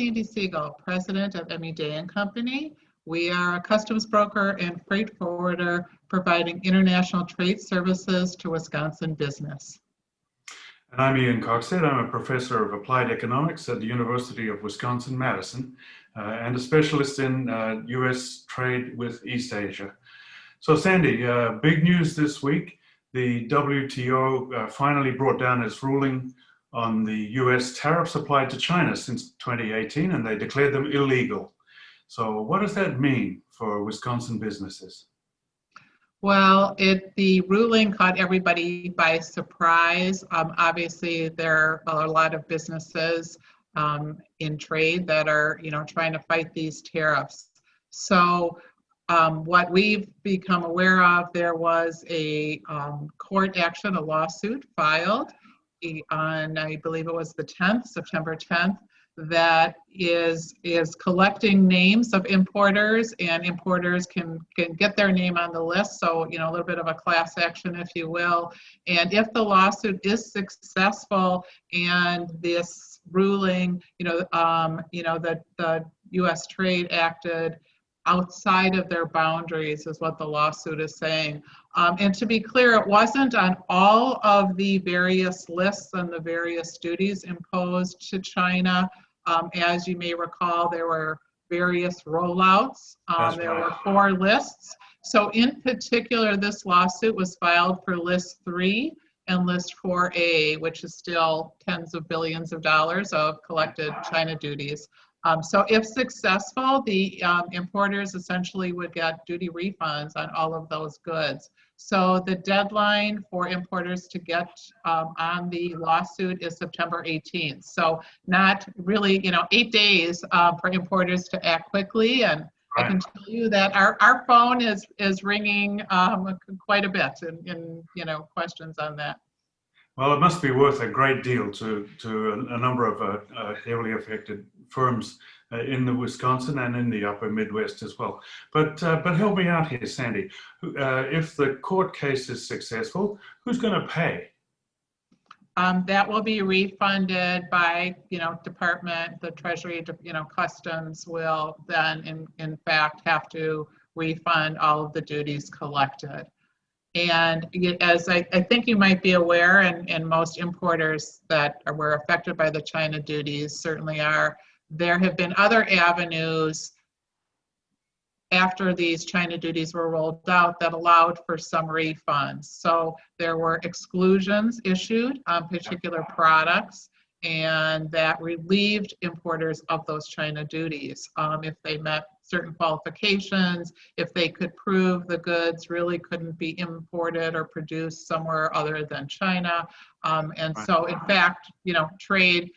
Sandi Siegel, president of Dey Company. We are a customs broker and freight forwarder providing international trade services to Wisconsin business. And I'm Coxhead. I'm a professor of applied economics at the University of Wisconsin-Madison and a specialist in U.S. trade with East Asia. So Sandi, big news this week. The WTO finally brought down its ruling on the U.S. tariffs applied to China since 2018, and they declared them illegal. So what does that mean for Wisconsin businesses? Well, the ruling caught everybody by surprise. Obviously, there are a lot of businesses in trade that are, trying to fight these tariffs. So what we've become aware of, there was a court action, a lawsuit filed on, I believe it was the 10th, September 10th, that is collecting names of importers, and importers can get their name on the list. So, a little bit of a class action, if you will. And if the lawsuit is successful and this ruling, that the U.S. trade acted outside of their boundaries is what the lawsuit is saying. And to be clear, it wasn't on all of the various lists and the various duties imposed to China. As you may recall, there were various rollouts. There were 4 lists. So in particular, this lawsuit was filed for list 3 and list 4A, which is still tens of billions of dollars of collected China duties. So if successful, the importers essentially would get duty refunds on all of those goods. So the deadline for importers to get on the lawsuit is September 18th. So not really, 8 days for importers to act quickly. And I can tell you that our phone is ringing quite a bit in questions on that. Well, it must be worth a great deal to a number of heavily affected firms in the Wisconsin and in the upper Midwest as well. But help me out here, Sandi. If the court case is successful, who's going to pay? That will be refunded by, department, the Treasury, Customs will then in fact have to refund all of the duties collected. And as I think you might be aware, and most importers that were affected by the China duties certainly are, there have been other avenues after these China duties were rolled out that allowed for some refunds. So there were exclusions issued on particular products, and that relieved importers of those China duties. If they met certain qualifications, if they could prove the goods really couldn't be imported or produced somewhere other than China. And so in fact, trade,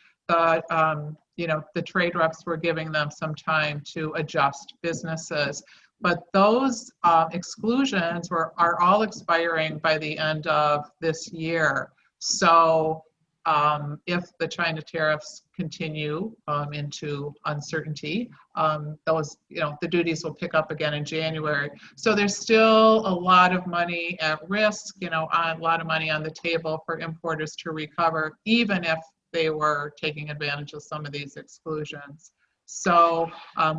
the trade reps were giving them some time to adjust businesses. But those exclusions are all expiring by the end of this year. So if the China tariffs continue into uncertainty, those, the duties will pick up again in January. So there's still a lot of money at risk, a lot of money on the table for importers to recover, even if they were taking advantage of some of these exclusions. So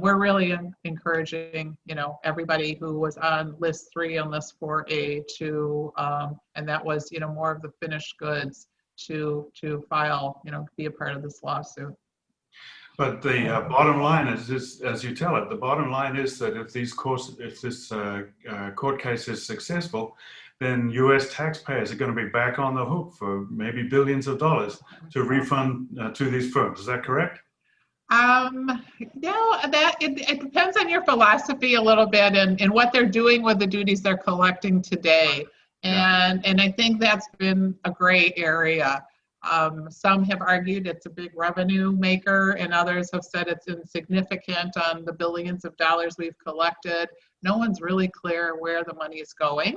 we're really encouraging, everybody who was on list 3 and list 4A to, and that was, more of the finished goods, to file, be a part of this lawsuit. But the bottom line is, as you tell it, the bottom line is that if this court case is successful, then U.S. taxpayers are going to be back on the hook for maybe billions of dollars to refund to these firms. Is that correct? It depends on your philosophy a little bit and what they're doing with the duties they're collecting today. And I think that's been a gray area. Some have argued it's a big revenue maker, and others have said it's insignificant on the billions of dollars we've collected. No one's really clear where the money is going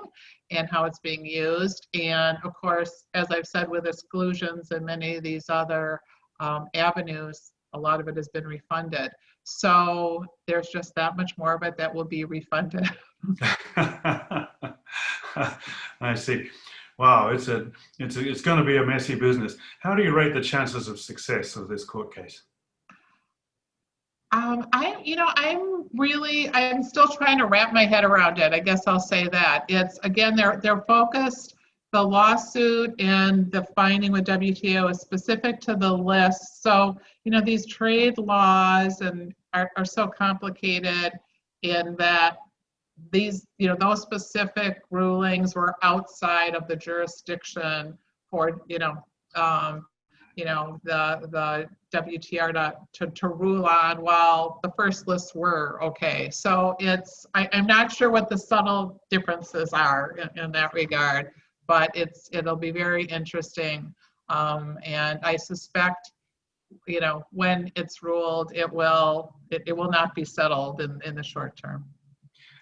and how it's being used. And of course, as I've said, with exclusions and many of these other avenues, a lot of it has been refunded. So there's just that much more of it that will be refunded. I see. Wow, it's going to be a messy business. How do you rate the chances of success of this court case? I'm still trying to wrap my head around it. I guess I'll say that. It's, again, they're focused, the lawsuit and the finding with WTO is specific to the list. So, these trade laws are so complicated in that these, those specific rulings were outside of the jurisdiction for, the WTR to rule on, while the first lists were okay. So I'm not sure what the subtle differences are in that regard, but it'll be very interesting. And I suspect, when it's ruled, it will not be settled in the short term.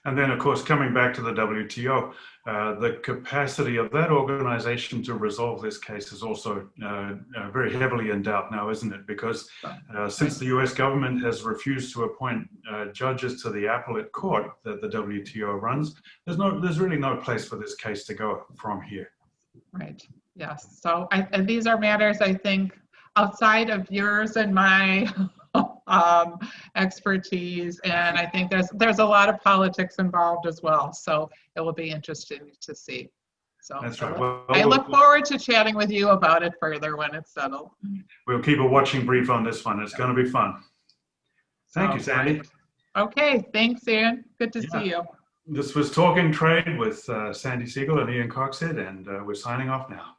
And then, of course, coming back to the WTO, the capacity of that organization to resolve this case is also very heavily in doubt now, isn't it? Because since the US government has refused to appoint judges to the appellate court that the WTO runs, there's really no place for this case to go from here. Right. Yes. So and these are matters, I think, outside of yours and my expertise, and I think there's a lot of politics involved as well. So it will be interesting to see. So that's right. I look forward to chatting with you about it further when it's settled. We'll keep a watching brief on this one. It's going to be fun. Thank you, Sandy. Right. Okay. Thanks, Ian. Good to see you. This was Talking Trade with Sandi Siegel and Ian Coxhead, and we're signing off now.